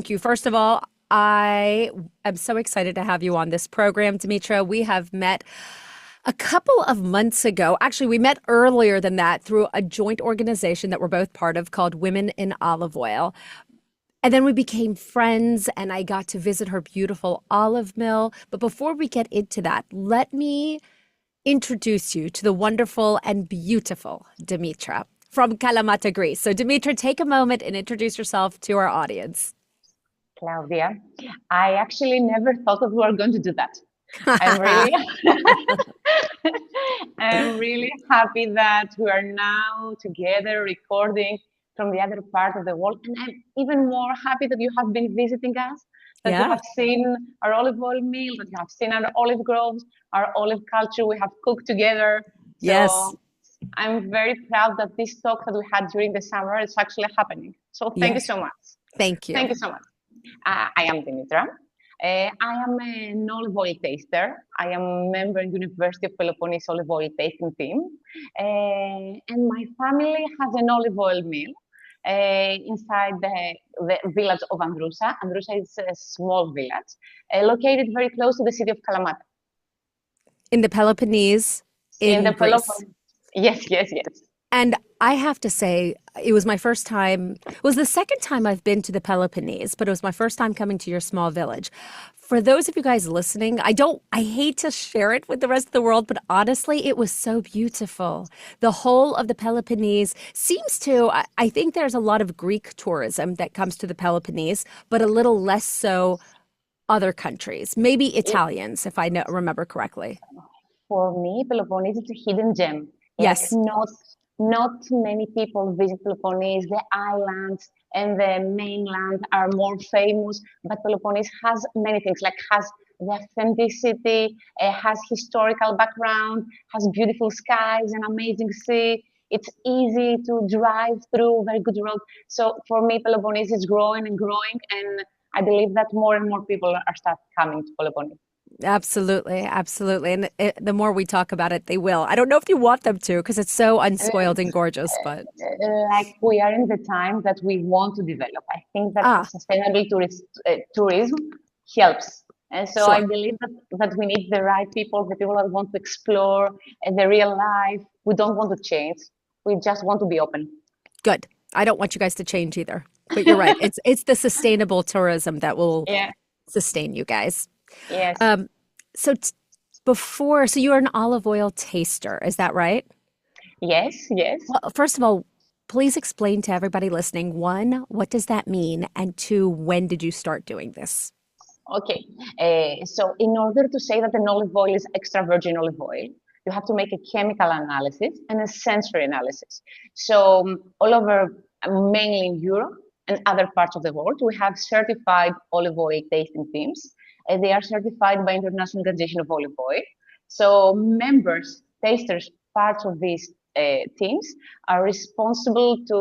Thank you. First of all, I am so excited to have you on this program, Dimitra. We have met a couple of months ago. Actually, we met earlier than that through a joint organization that we're both part of called Women in Olive Oil. And then we became friends, and I got to visit her beautiful olive mill. But before we get into that, let me introduce you to the wonderful and beautiful Dimitra from Kalamata, Greece. So, Dimitra, take a moment and introduce yourself to our audience. Claudia, I actually never thought that we were going to do that. I'm really, I'm really happy that we are now together recording from the other part of the world. And I'm even more happy that you have been visiting us, that you Yeah. have seen our olive oil mill, that you have seen our olive groves, our olive culture. We have cooked together. Yes. So I'm very proud that this talk that we had during the summer is actually happening. So thank you Yes. so much. Thank you. Thank you so much. I am Dimitra. I am an olive oil taster. I am a member in University of Peloponnese olive oil tasting team. And my family has an olive oil mill inside the village of Androusa. Androusa is a small village located very close to the city of Kalamata. In the Peloponnese In in the Greece. Peloponnese. Yes, yes, yes. And I have to say, it was my first time, it was the second time I've been to the Peloponnese, but it was my first time coming to your small village. For those of you guys listening, I hate to share it with the rest of the world, but honestly, it was so beautiful. The whole of the Peloponnese seems to, I think there's a lot of Greek tourism that comes to the Peloponnese, but a little less so other countries, maybe It, Italians, if I remember correctly. for me, Peloponnese is a hidden gem. Like Yes, not many people visit Peloponnese. The islands and the mainland are more famous, but Peloponnese has many things. Like has the authenticity, has historical background, has beautiful skies, an amazing sea. It's easy to drive through, very good road. So for me, Peloponnese is growing and growing, and I believe that more and more people are start coming to Peloponnese. absolutely, absolutely. And the more we talk about it, they will. I don't know if you want them to because it's so unspoiled and gorgeous, but Like we are in the time that we want to develop. I think that ah, sustainable tourism helps. And so I sure. believe that we need the right people, the people that want to explore the real life. We don't want to change. We just want to be open. Good. I don't want you guys to change either. But you're right. It's the sustainable tourism that will Yeah. sustain you guys. Yes. Um, so so you're an olive oil taster, is that right? Yes. Yes. Well, first of all, please explain to everybody listening, one, what does that mean? And two, when did you start doing this? Okay. So in order to say that an olive oil is extra virgin olive oil, you have to make a chemical analysis and a sensory analysis. So all over, mainly in Europe and other parts of the world, we have certified olive oil tasting teams. They are certified by International Organization of Olive Oil. So members, tasters, parts of these teams are responsible to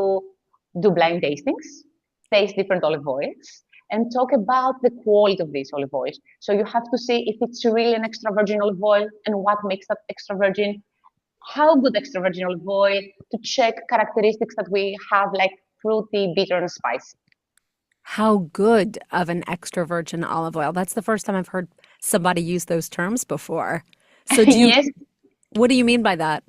do blind tastings, taste different olive oils, and talk about the quality of these olive oils. So you have to see if it's really an extra virgin olive oil and what makes that extra virgin, how good extra virgin olive oil, to check characteristics that we have like fruity, bitter, and spicy. How good of an extra virgin olive oil? That's the first time I've heard somebody use those terms before. So Yes. what do you mean by that?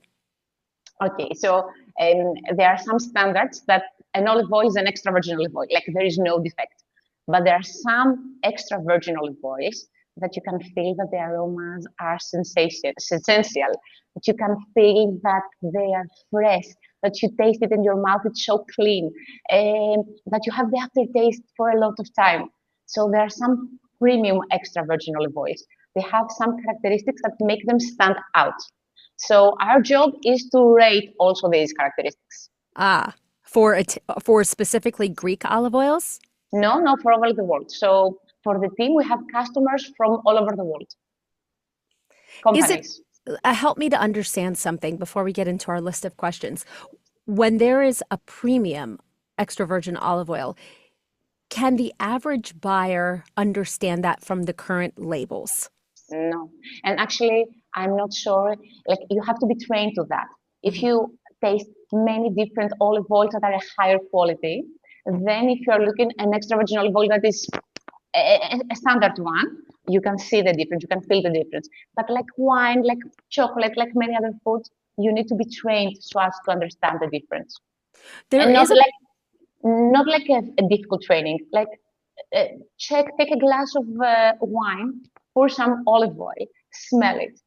Okay. So there are some standards that an olive oil is an extra virgin olive oil, like there is no defect. But there are some extra virgin olive oils that you can feel that the aromas are sensational, that you can feel that they are fresh, that you taste it in your mouth, it's so clean, that you have the aftertaste for a lot of time. So there are some premium extra virgin olive oils. They have some characteristics that make them stand out. So our job is to rate also these characteristics. Ah, for specifically Greek olive oils? No, no, for all over the world. So for the team, we have customers from all over the world, Is it companies. help me to understand something before we get into our list of questions? When there is a premium extra virgin olive oil, can the average buyer understand that from the current labels? No. And actually, I'm not sure, like, you have to be trained to that. If Mhm. you taste many different olive oils that are a higher quality, Then if you're looking an extra virgin olive oil that is a standard one, you can see the difference, you can feel the difference. But like wine, like chocolate, like many other foods, you need to be trained so as to understand the difference. There And is a not like a difficult training. Like take a glass of wine, pour some olive oil, smell it,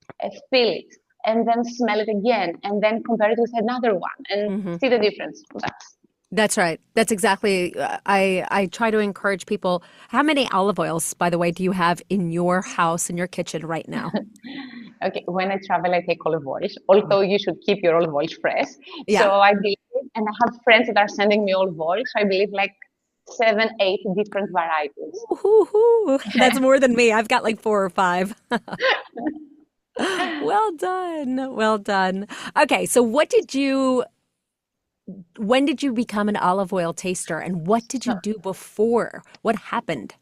feel it, and then smell it again, and then compare it with another one, and Mhm. see the difference. That's right. That's exactly. I try to encourage people. How many olive oils, by the way, do you have in your house, in your kitchen right now? Okay, when I travel, I take olive oils, although you should keep your olive oils fresh. Yeah. So I believe, and I have friends that are sending me olive oils. I believe like 7, 8 different varieties. Woo-hoo-hoo. That's more than me. I've got like 4 or 5. Well done. Well done. Okay, so when did you become an olive oil taster and what did you So, do before? What happened?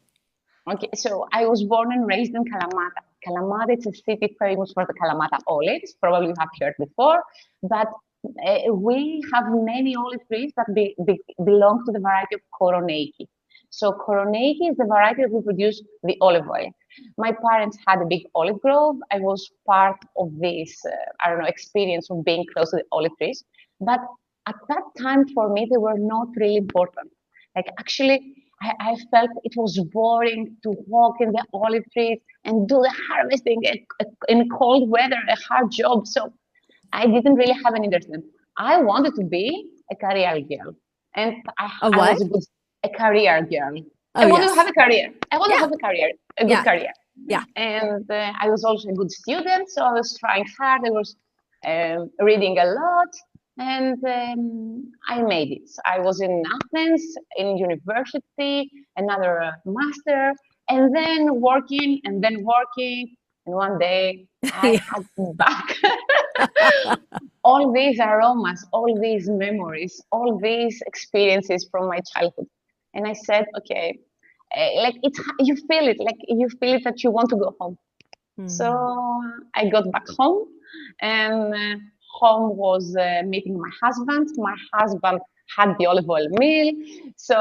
okay, so I was born and raised in Kalamata. Kalamata is a city famous for the Kalamata olives. Probably you have heard before, but we have many olive trees that belong to the variety of Koroneiki. So Koroneiki is the variety that we produce the olive oil. My parents had a big olive grove. I was part of this, I don't know, experience of being close to the olive trees. But at that time, for me, they were not really important. Like actually, I felt it was boring to walk in the olive trees and do the harvesting in cold weather, a hard job. So I didn't really have an interest in it. I wanted to be a career girl, and A I what? was a career girl. Oh, I wanted to have yes. a career. I wanted to Yeah. have a career, a good Yeah. career. Yeah. And I was also a good student, so I was trying hard. I was reading a lot, and I made it. I was in Athens, in university, another master, and then working, and then working. And one day I Yeah. had back all these aromas, all these memories, all these experiences from my childhood. And I said, okay, like you feel it, like you feel it that you want to go home. So Mhm. I got back home, and home was meeting my husband. My husband had the olive oil mill. So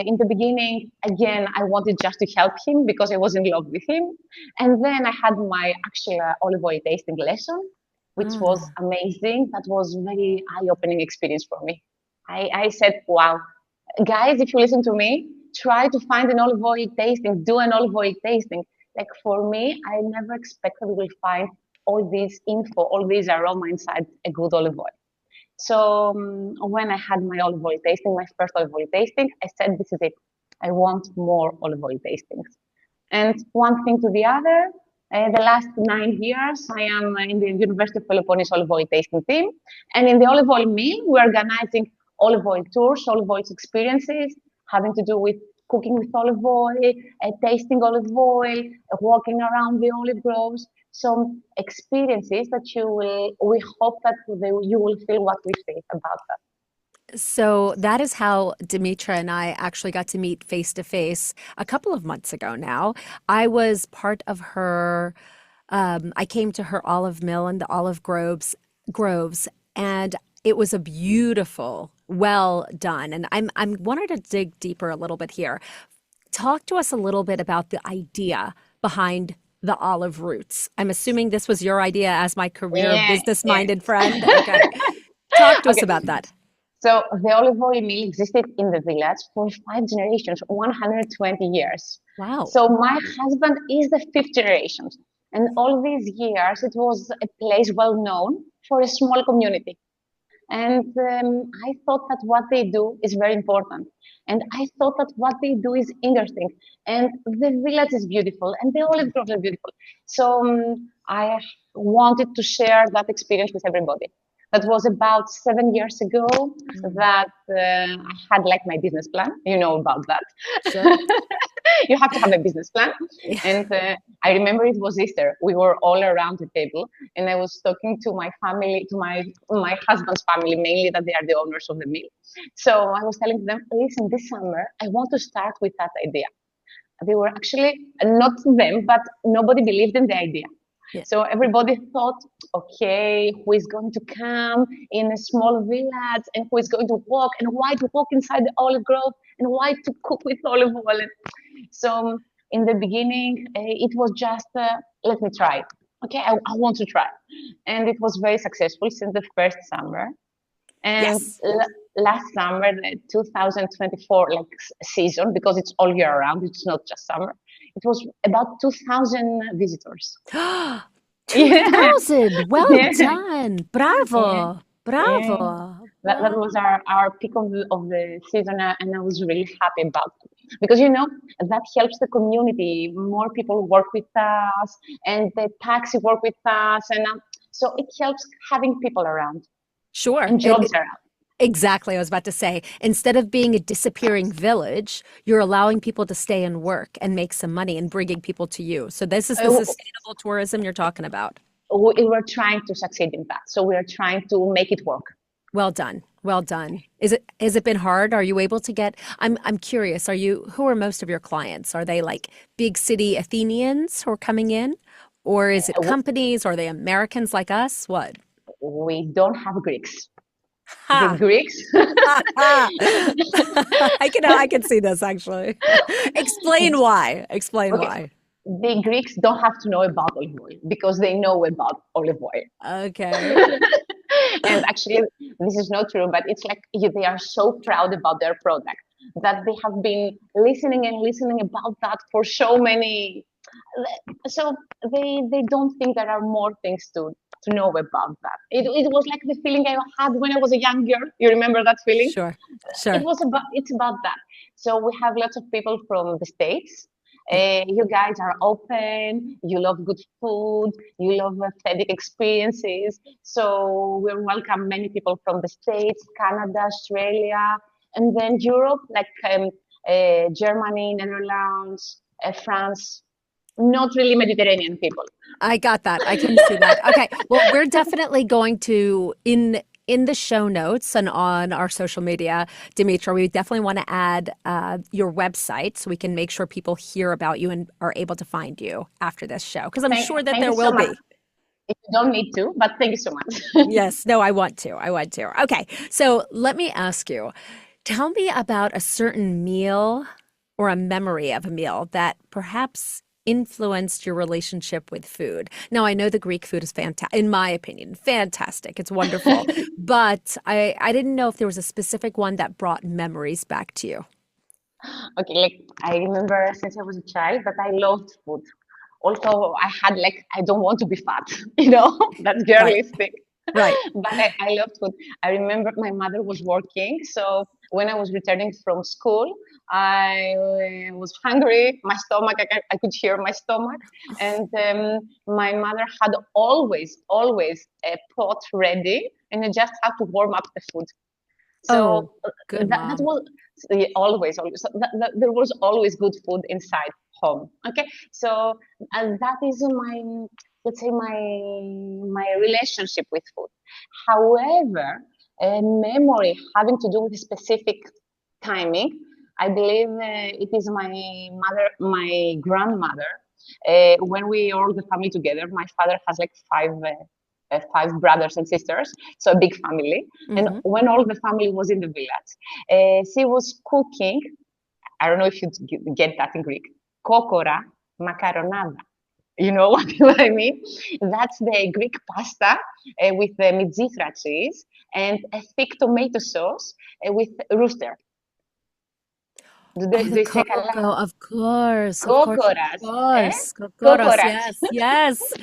in the beginning, again, I wanted just to help him because I was in love with him. And then I had my actual olive oil tasting lesson, which was Ah. amazing. That was very eye-opening experience for me. I said, wow, guys, if you listen to me, try to find an olive oil tasting, do an olive oil tasting. Like for me, I never expected we will find all this info, all this aroma inside a good olive oil. So when I had my olive oil tasting, my first olive oil tasting, I said, this is it. I want more olive oil tastings. And one thing to the other, the last 9 years, I am in the University of Peloponnese olive oil tasting team. And in the olive oil mill, we're organizing olive oil tours, olive oil experiences, having to do with cooking with olive oil, tasting olive oil, walking around the olive groves. Some experiences that we hope that you will feel what we feel about that. So that is how Dimitra and I actually got to meet face to face a couple of months ago now. I was part of her, I came to her olive mill and the olive groves, and it was a beautiful, well done. And I'm wanted to dig deeper a little bit here. Talk to us a little bit about the idea behind the olive roots. I'm assuming this was your idea as my career Yeah, yeah. business-minded friend. Okay. Talk to us Okay. about that. So the olive oil mill existed in the village for 5 generations, 120 years. Wow. So my husband is the fifth generation. And all these years, it was a place well known for a small community. And I thought that what they do is very important. And I thought that what they do is interesting. And the village is beautiful and the olive groves are beautiful. So I wanted to share that experience with everybody. That was about 7 years ago Mm. that I had like my business plan. You know about that. Sure. You have to have a business plan. Yeah. And I remember it was Easter. We were all around the table, and I was talking to my family, to my husband's family mainly, that they are the owners of the mill. So I was telling them, listen, this summer I want to start with that idea. They were actually not them, but nobody believed in the idea. Yeah. So everybody thought, okay, who is going to come in a small village and who is going to walk and why to walk inside the olive grove and why to cook with olive oil. So in the beginning, it was just, let me try. Okay, I want to try. And it was very successful since the first summer. And Yes. last summer, the 2024 like season, because it's all year round, it's not just summer. It was about 2,000 visitors. Yeah, 2000. Well yeah, done. yeah, Bravo. yeah. Bravo. That Wow. was our peak of the season, and I was really happy about it because that helps the community. More people work with us, and the taxi work with us, and so it helps having people around Sure. and jobs around. Exactly. I was about to say, instead of being a disappearing village, you're allowing people to stay and work and make some money and bringing people to you. So this is the Uh, sustainable tourism you're talking about. we were trying to succeed in that. So we are trying to make it work. Well done. Well done. Has it been hard? Are you able to get I'm curious, who are most of your clients? Are they like big city Athenians who are coming in? Or is it companies? Or are they Americans like us? What? We don't have Greeks. The Ha! Greeks, Ha ha! I can see this actually. Explain why. Explain okay, why. the Greeks don't have to know about olive oil because they know about olive oil. Okay. And actually, this is not true, but it's like they are so proud about their product that they have been listening and listening about that for so many. So they don't think there are more things to know about that. It was like the feeling I had when I was a young girl. You remember that feeling? Sure. Sure. It's about that. So we have lots of people from the States. Yeah. You guys are open, you love good food, you love authentic experiences. So we welcome many people from the States, Canada, Australia, and then Europe, like Germany, Netherlands, France. Not really Mediterranean people. I got that. I can see that. Okay. Well, we're definitely going to in the show notes and on our social media, Dimitra, we definitely want to add your website so we can make sure people hear about you and are able to find you after this show. Because I'm sure that Thank there you so will much. be. If you don't need to, but thank you so much. Yes. No, I want to. I want to. Okay. So let me ask you, tell me about a certain meal or a memory of a meal that perhaps influenced your relationship with food. Now, I know the Greek food is fantastic, in my opinion, fantastic. It's wonderful. But I didn't know if there was a specific one that brought memories back to you. Okay, like I remember since I was a child that I loved food. Also, I had like I don't want to be fat, that Right. girly thing. Right. But I loved food. I remember my mother was working, so when I was returning from school, I was hungry. My stomach, I could hear my stomach, and my mother had always a pot ready, and you just have to warm up the food. Oh, So good that mom. was always. So there was always good food inside home. Okay, so and that is my, let's say, my relationship with food. However, a memory having to do with specific timing, I believe it is my grandmother. When we all the family together, my father has like five brothers and sisters, so a big family. And Hmm. when all the family was in the village, she was cooking. I don't know if you get that in Greek. Kokora makaronada. You know what I mean? That's the Greek pasta with the mizithra cheese and a thick tomato sauce with rooster. Oh, the They say kala. cocoa, of course, of course, of Kokoras, eh? course. Cocoros, Kokoras. yes, yes.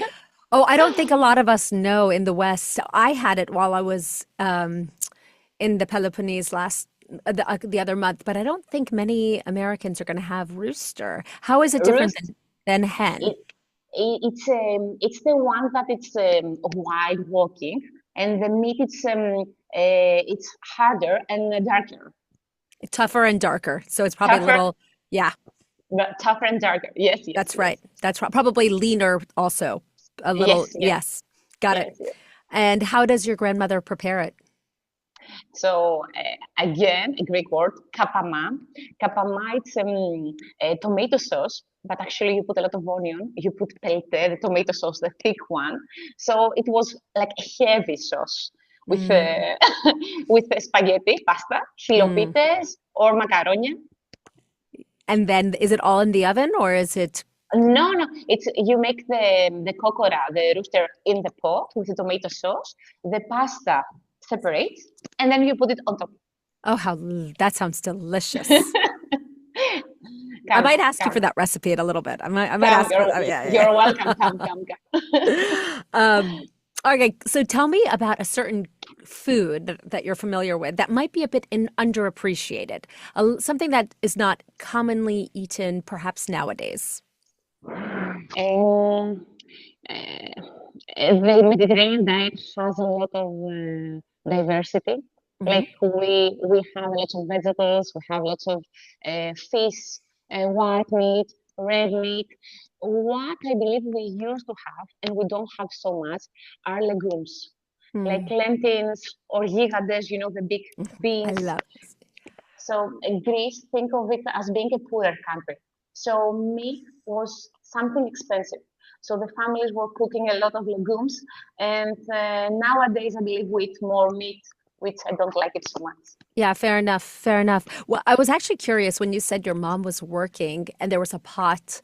Oh, I don't think a lot of us know in the West. I had it while I was in the Peloponnese the other month, but I don't think many Americans are going to have rooster. How is it different Roost. than hen? It, it's the one that it's wide walking, and the meat it's harder and darker, Tougher and darker. So it's probably a tougher, little, yeah, but tougher and darker. Yes, yes, that's right. yes, That's right. Probably leaner also. A little, yes, yes, yes. Got it. yes, yes. And how does your grandmother prepare it? So again, a Greek word, kapama. Kapama, it's a tomato sauce, but actually you put a lot of onion. You put pelte, the tomato sauce, the thick one. So it was like a heavy sauce with Mm, with spaghetti, pasta, mm. filopites, or macaronia. And then is it all in the oven or is it? No, no, it's you make the kokora, the rooster in the pot with the tomato sauce. The pasta separates, and then you put it on top. Oh, that sounds delicious. I Come, might ask you for come, that recipe in a little bit. I might come. ask for. Oh, yeah, You're welcome. Come, come, come. yeah. Okay, so tell me about a certain food that you're familiar with that might be a bit underappreciated, something that is not commonly eaten, perhaps nowadays. Um, the Mediterranean diet has a lot of diversity. Hmm. Like we have lots of vegetables, we have lots of fish, white meat, red meat. What I believe we used to have, and we don't have so much, are legumes, like Mm. lentils or gigades, the big I beans. love. So Greece, think of it as being a poorer country. So meat was something expensive. So the families were cooking a lot of legumes, and nowadays I believe we eat more meat, which I don't like it so much. Yeah, fair enough. Fair enough. Well, I was actually curious when you said your mom was working and there was a pot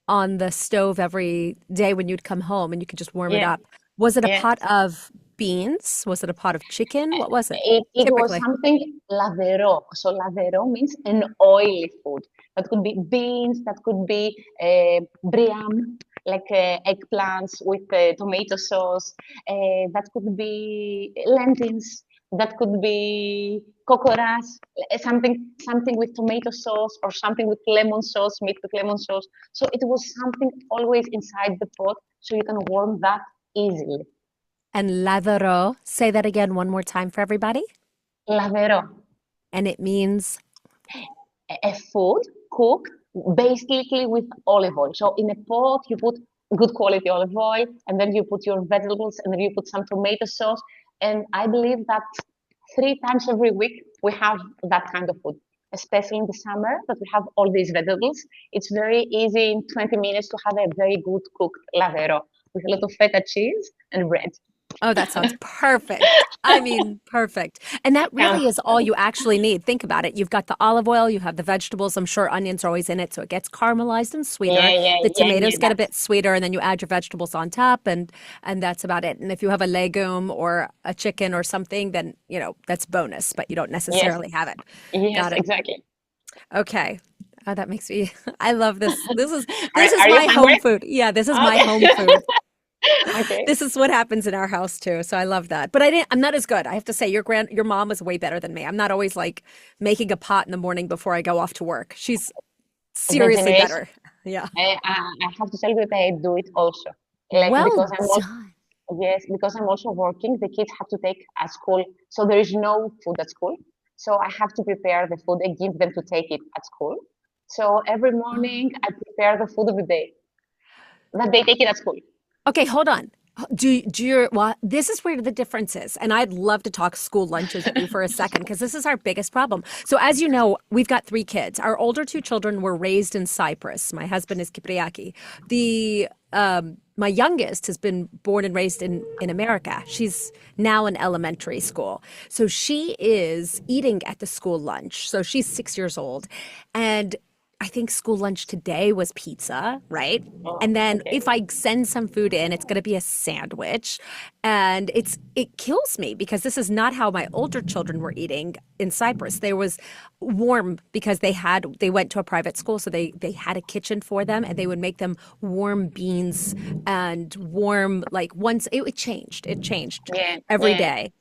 on the stove every day when you'd come home and you could just warm it Yeah, up. Was it a yeah. pot of beans? Was it a pot of chicken? What was it It was typically? something lavero. So lavero means an oily food. That could be beans, that could be briam, like eggplants with tomato sauce. That could be lentils. That could be cocoras, something with tomato sauce or something with lemon sauce, meat with lemon sauce. So it was something always inside the pot, so you can warm that easily. And lavero, say that again one more time for everybody. Lavero. And it means, A food cooked basically with olive oil. So in a pot, you put good quality olive oil, and then you put your vegetables, and then you put some tomato sauce. And I believe that 3 times every week we have that kind of food, especially in the summer that we have all these vegetables. It's very easy in 20 minutes to have a very good cooked lavero with a lot of feta cheese and bread. oh, that sounds perfect. I mean, perfect. And that Come. really is all you actually need. Think about it. You've got the olive oil, you have the vegetables. I'm sure onions are always in it, so it gets caramelized and Yeah, sweeter. yeah, The yeah, yeah. tomatoes get a bit sweeter, and then you add your vegetables on top, and that's about it. And if you have a legume or a chicken or something, then that's bonus, but you don't Yes, necessarily have it. yes, Got it. exactly. Okay. Oh, that makes me. I love this. This is Are, this is are you my home hungry? food. Yeah, this is my home Okay. food. Okay. This is what happens in our house too. So I love that. But I'm not as good. I have to say your mom is way better than me. I'm not always like making a pot in the morning before I go off to work. She's The seriously generation, better. Yeah. I have to tell you that I do it also. Like Well because I'm also, done. yes, because I'm also working, the kids have to take at school. So there is no food at school. So I have to prepare the food and give them to take it at school. So every morning I prepare the food of the day that they take it at school. Okay, hold on. Do your well, this is where the difference is. And I'd love to talk school lunches with you for a second because this is our biggest problem. So as you know, we've got 3 kids. Our older 2 children were raised in Cyprus. My husband is Kypriaki. The my youngest has been born and raised in America. She's now in elementary school. So she is eating at the school lunch. So she's 6 years old. And I think school lunch today was pizza, right? Oh, And then okay. if I send some food in, it's going to be a sandwich. And it kills me because this is not how my older children were eating in Cyprus. There was warm because they went to a private school, so they had a kitchen for them and they would make them warm beans and warm like once it changed. It changed Yeah, every yeah. day.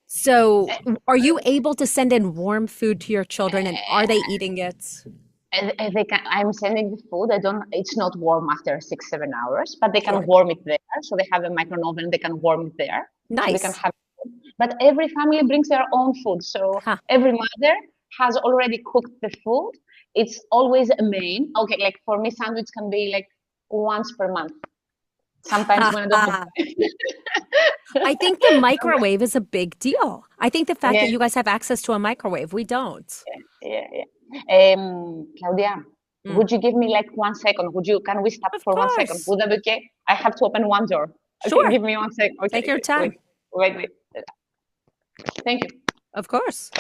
So are you able to send in warm food to your children and are they eating it? And they can, I'm sending the food. I don't. It's not warm after 6, 7 hours, but they can Sure. warm it there. So they have a micro oven. They can warm it there. So they can Nice. have. But every family brings their own food. So Huh. every mother has already cooked the food. It's always a main. Okay, like for me, sandwich can be like once per month. Sometimes when I don't have time. I think the microwave is a big deal. I think the fact that Yeah, you guys have access to a microwave, we don't. yeah, yeah. Claudia, Mm, would you give me like 1 second? Can we stop of for 1 second? course. Would that be okay? I have to open one door. Okay, Sure. give me 1 second. Okay, Take your okay, wait, time. wait, wait. Thank you. Of course.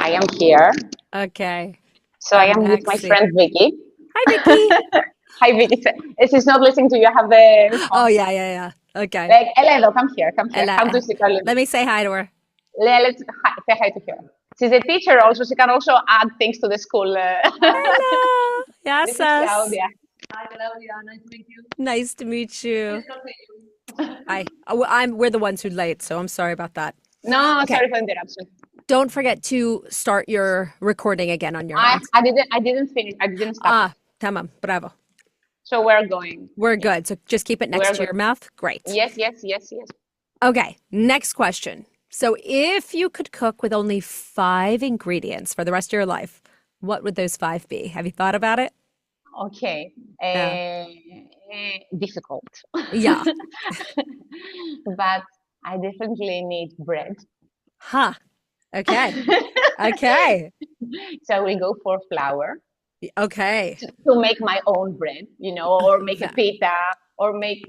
I am here. Okay. So I I'm am with my Maxie. friend Vicky. Hi, Vicky. Hi, Vicky. If she's not listening to you, I have the Oh, phone. yeah, yeah, yeah. Okay. Like, Eledo, come here, come here. Ella, Come to see Carlin. let me say hi to her. Let's say hi to her. She's a teacher also. She can also add things to the school. Hello. This Yes, is us. Claudia. Hi, Claudia. Nice to meet you. Nice to meet Nice you. to meet you. Hi. We're the ones who late, so I'm sorry about that. No, Okay. sorry for the interruption. Don't forget to start your recording again on your I, end. I didn't I didn't finish. I didn't stop it. Ah, tamam. Bravo. So we're going. We're Yeah, good. So just keep it we're next to good. your mouth. Great. Yes, yes, yes, yes. Okay. Next question. So if you could cook with only 5 ingredients for the rest of your life, what would those 5 be? Have you thought about it? Okay. Yeah. Difficult. Yeah. But I definitely need bread. Huh. Okay. Okay. So I will go for flour Okay. to make my own bread, or make a Yeah. pita, or make,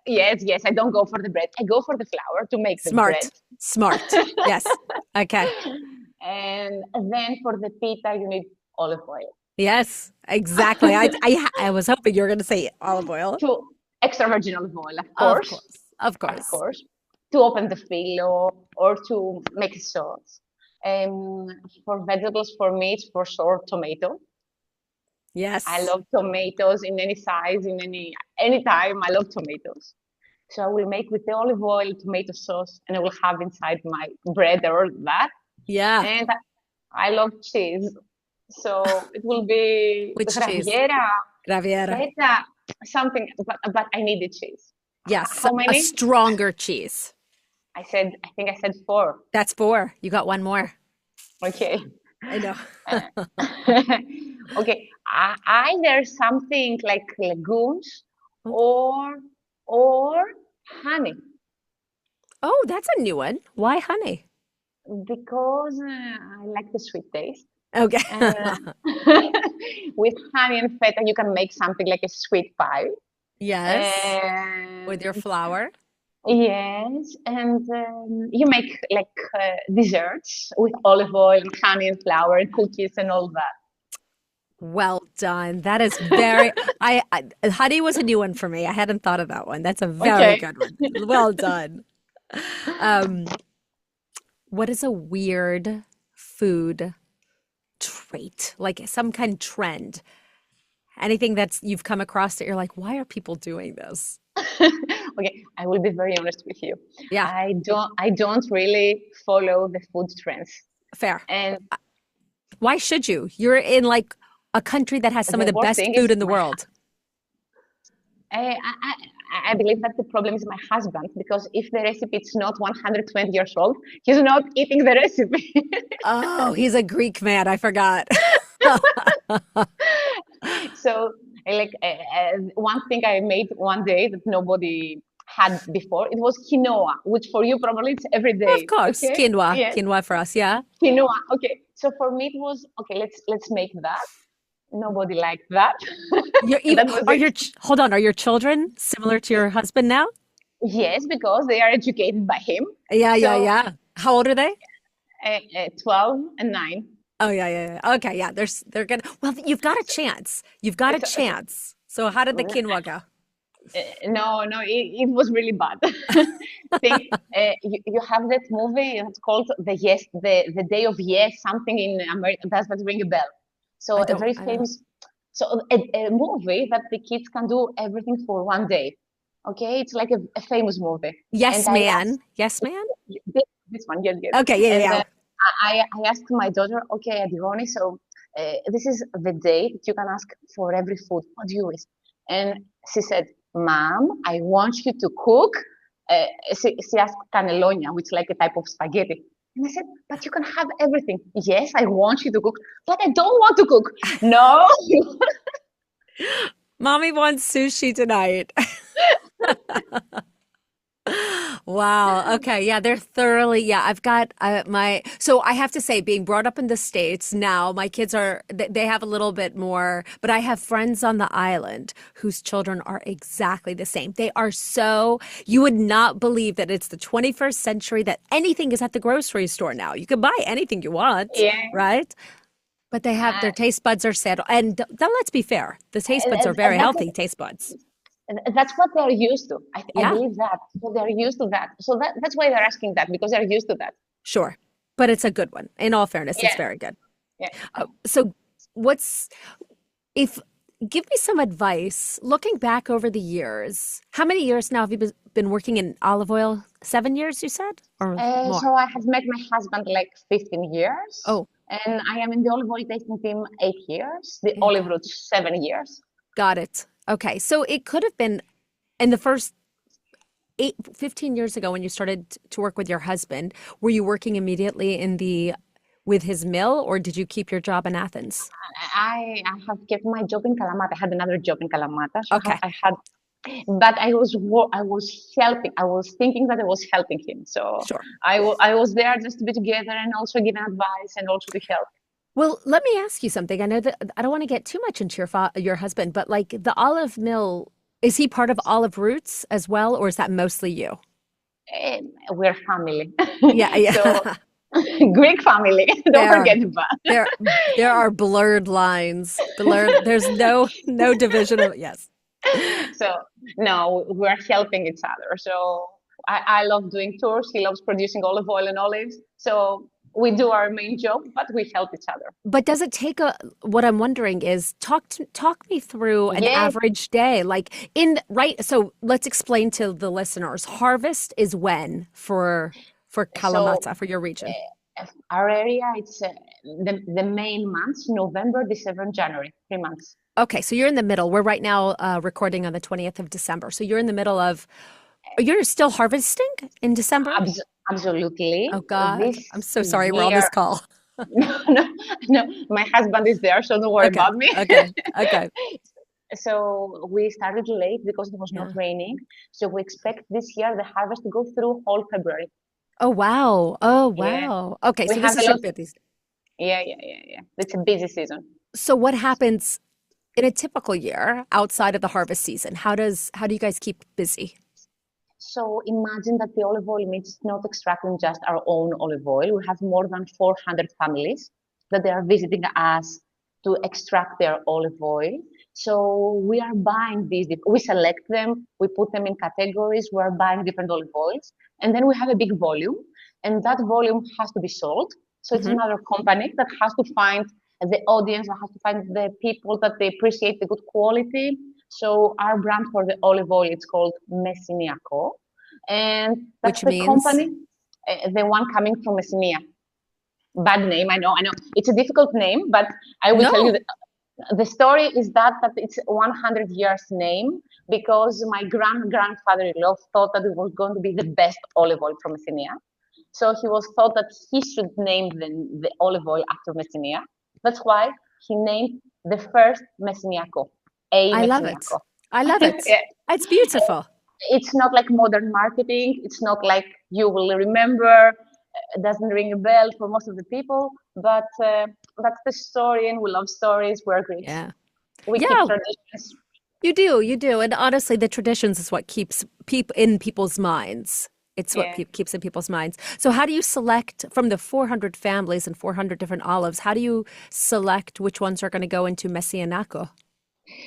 yes, yes, I don't go for the bread. I go for the flour to make the bread. Smart. Smart. Yes. Okay. And then for the pita, you need olive oil. Yes. Exactly. I was hoping you were going to say olive oil. To extra virgin olive oil, Of course. Of of course. course, to open the filo or to make a sauce. For vegetables, for me, it's for sure tomato. I Yes. love tomatoes in any size, in any time. I love tomatoes. So I will make with the olive oil tomato sauce, and I will have inside my bread or that. Yeah. And I love cheese, so it will be Which cheese? graviera, Graviera. feta, something. But I need the cheese. Yes. How A many? stronger cheese. I think I said four. That's 4. You got one more. Okay. I know. Uh, okay. Either something like legumes or or honey, Oh, that's a new one. Why honey? because I like the sweet taste. Okay. Uh, with honey and feta, you can make something like a sweet pie. Yes. With your And flour. yes, and you make like desserts with olive oil and honey and flour and cookies and all that. Well done. That is very, honey was a new one for me. I hadn't thought of that one. That's a very Okay. good one. Well done. Um, what is a weird food trait? Like some kind of trend? Anything that's you've come across that you're like, why are people doing this? Okay, I will be very honest with you. Yeah, I don't really follow the food trends. fair. And Why should you? You're in like a country that has some of the the worst best thing food is in the world. I believe that the problem is my husband, because if the recipe is not 120 years old, he's not eating the recipe. Oh, he's a Greek man. I forgot. So, one thing I made one day that nobody had before, it was quinoa, which for you probably it's every Of day. course, Okay? quinoa, Yes, quinoa for us. Yeah. quinoa. Okay. So for me it was okay. Let's make that. Nobody liked that, You're and even, that was are it. your, hold on, are your children similar to your husband now? Yes, because they are educated by him. Yeah, yeah, So yeah. How old are they? 12 and 9. Oh, yeah, yeah, yeah. Okay, yeah. They're gonna, well, you've got a chance. You've got a It's okay. chance. So how did the quinoa go? No, it was really bad. Think you have that movie. It's called the Day of Yes, something in America. Does that ring a bell? So I a don't, very I don't. famous, so a movie that the kids can do everything for one day. Okay, it's like a famous movie. And Yes, I asked man. Yes, man. this one, yes, yes. Okay, yeah, And yeah, yeah. I asked my daughter, okay, Adironi, so this is the day that you can ask for every food. What do you wish? And she said, Mom, I want you to cook. She asked cannellonia, which is like a type of spaghetti. And I said, but you can have everything. Yes, I want you to cook, but I don't want to cook. No. Mommy wants sushi tonight. Wow. Okay. Yeah, they're thoroughly. Yeah, I've got so I have to say, being brought up in the States now, my kids they have a little bit more, but I have friends on the island whose children are exactly the same. They are you would not believe that it's the 21st century, that anything is at the grocery store now. You can buy anything you want, Yeah. right? But they have Uh, their taste buds are set. And let's be fair, the taste buds are very that's healthy taste buds. That's what they're used to. I Yeah, believe that. So they're used to that. So that's why they're asking that, because they're used to that. sure. But it's a good one. In all fairness, it's Yeah, very good. yeah. So what's if give me some advice looking back over the years. How many years now have you been working in olive oil? 7 years, you said, or more? So I have met my husband like 15 years, Oh, and I am in the olive oil tasting team 8 years, the olive okay. roots 7 years. Got it. Okay. So it could have been in the first 15 years ago when you started to work with your husband, were you working immediately with his mill, or did you keep your job in Athens? I have kept my job in Kalamata. I had another job in Kalamata, so Okay. I had, but I was helping. I was thinking that I was helping him, so Sure. I was there just to be together and also giving advice and also to help. Well, let me ask you something. I know that I don't want to get too much into your husband, but like the olive mill, is he part of Olive Roots as well, or is that mostly you? We're family. Yeah, So yeah. Greek family. Don't There, forget that. there, there are blurred lines. Blurred. There's no division of yes. So no, we're helping each other. So I love doing tours. He loves producing olive oil and olives. So we do our main job, but we help each other. But does it take what I'm wondering is talk me through an Yes. average day. Like right, so let's explain to the listeners. Harvest is when for So Kalamata, for your region. our area, it's the main months, November, December, and January, 3 months. Okay, so you're in the middle. We're right now recording on the 20th of December. So you're in the middle of, you're still harvesting in December? Absolutely. Oh God, This I'm so sorry we're on this year, call. no, no, no, my husband is there, so don't worry Okay, about me. okay, okay. So we started late because it was not Yeah. raining. So we expect this year the harvest to go through whole February. Oh wow. Oh Yeah, wow. Okay, we so this have a is your lot. 50s. Yeah. It's a busy season. So what happens in a typical year outside of the harvest season? How do you guys keep busy? So imagine that the olive oil means not extracting just our own olive oil. We have more than 400 families that they are visiting us to extract their olive oil. So we are buying these, we select them, we put them in categories, we are buying different olive oils, and then we have a big volume, and that volume has to be sold. So it's Hmm. another company that has to find the audience, that has to find the people that they appreciate the good quality. So our brand for the olive oil, it's called Messiniaco, and that's Which the means company, the one coming from Messinia. Bad name, I know. It's a difficult name, but I will tell you no. the story is that it's 100 years name because my grandfather-in-law thought that it was going to be the best olive oil from Messinia. So he was thought that he should name the olive oil after Messinia. That's why he named the first Messiniaco, a I love it. Messiniaco. I love it. Yeah. It's beautiful. It's not like modern marketing. It's not like you will remember. It doesn't ring a bell for most of the people, but that's the story, and we love stories. We're Greeks. Yeah. We keep Yeah, traditions. you do. And honestly, the traditions is what keeps people in people's minds. It's what Yeah. keeps in people's minds. So how do you select from the 400 families and 400 different olives? How do you select which ones are going to go into Messianaco?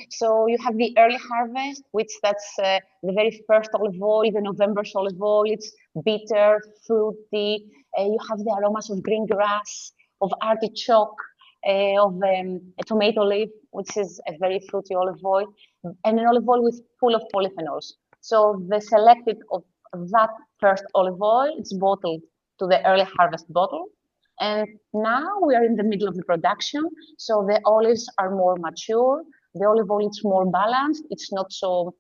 So you have the early harvest, which that's the very first olive oil, the November's olive oil. It's bitter, fruity. You have the aromas of green grass, of artichoke, of a tomato leaf, which is a very fruity olive oil, and an olive oil with full of polyphenols. So the selected of that first olive oil, it's bottled to the early harvest bottle. And now we are in the middle of the production, so the olives are more mature. The olive oil is more balanced. It's not so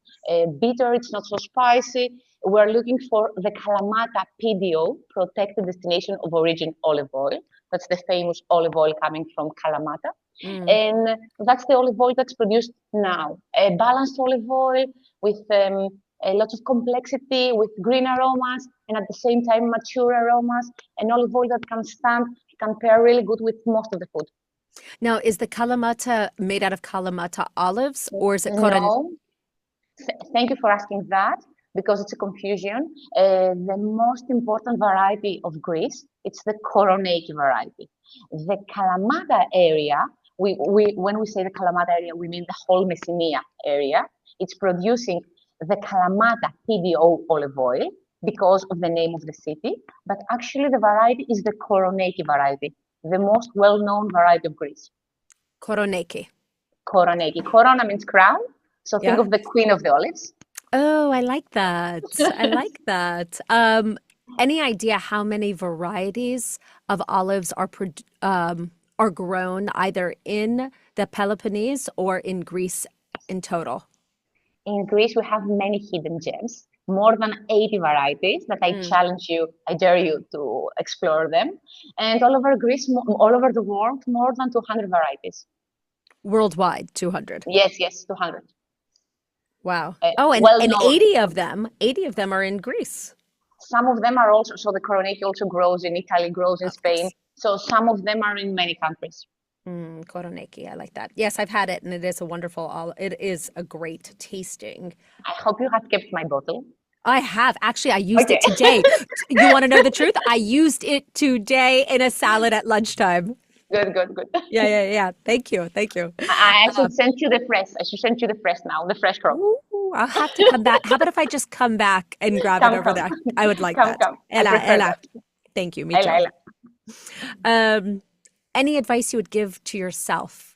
bitter. It's not so spicy. We're looking for the Kalamata PDO, Protected Destination of Origin olive oil. That's the famous olive oil coming from Kalamata. And that's the olive oil that's produced now. A balanced olive oil with a lot of complexity, with green aromas, and at the same time mature aromas. An olive oil that can pair really good with most of the food. Now, is the Kalamata made out of Kalamata olives or is it No, thank you for asking that because it's a confusion. The most important variety of Greece, it's the Koroneiki variety. The Kalamata area, when we say the Kalamata area, we mean the whole Messenia area. It's producing the Kalamata PDO olive oil because of the name of the city, but actually the variety is the Koroneiki variety, the most well-known variety of Greece. Koroneki? Koroneiki. Korona means crown, so think Yeah. of the queen of the olives. Oh, I like that. I like that. Any idea how many varieties of olives are grown either in the Peloponnese or in Greece in total? In Greece, we have many hidden gems, more than 80 varieties that I challenge you, I dare you to explore them. And all over Greece, all over the world, more than 200 varieties. Worldwide, 200. Yes, 200. Wow. Oh, Well and known. 80 of them are in Greece. Some of them are also, so the Coronati also grows in Italy, grows in Of Spain. course. So some of them are in many countries. Koroneki, I like that. Yes, I've had it and it is a wonderful it is a great tasting. I hope you have kept my bottle. I have. Actually, I used Okay. it today. You want to know the truth? I used it today in a salad at lunchtime. Good. Yeah. Thank you. I should send you the fresh. I should send you the fresh now, the fresh crop. Ooh, I'll have to come back. How about if I just come back and grab it over Come. there? I would like Come. that. I prefer Ella. that. Thank you. Me Ella, too. Ella. Any advice you would give to yourself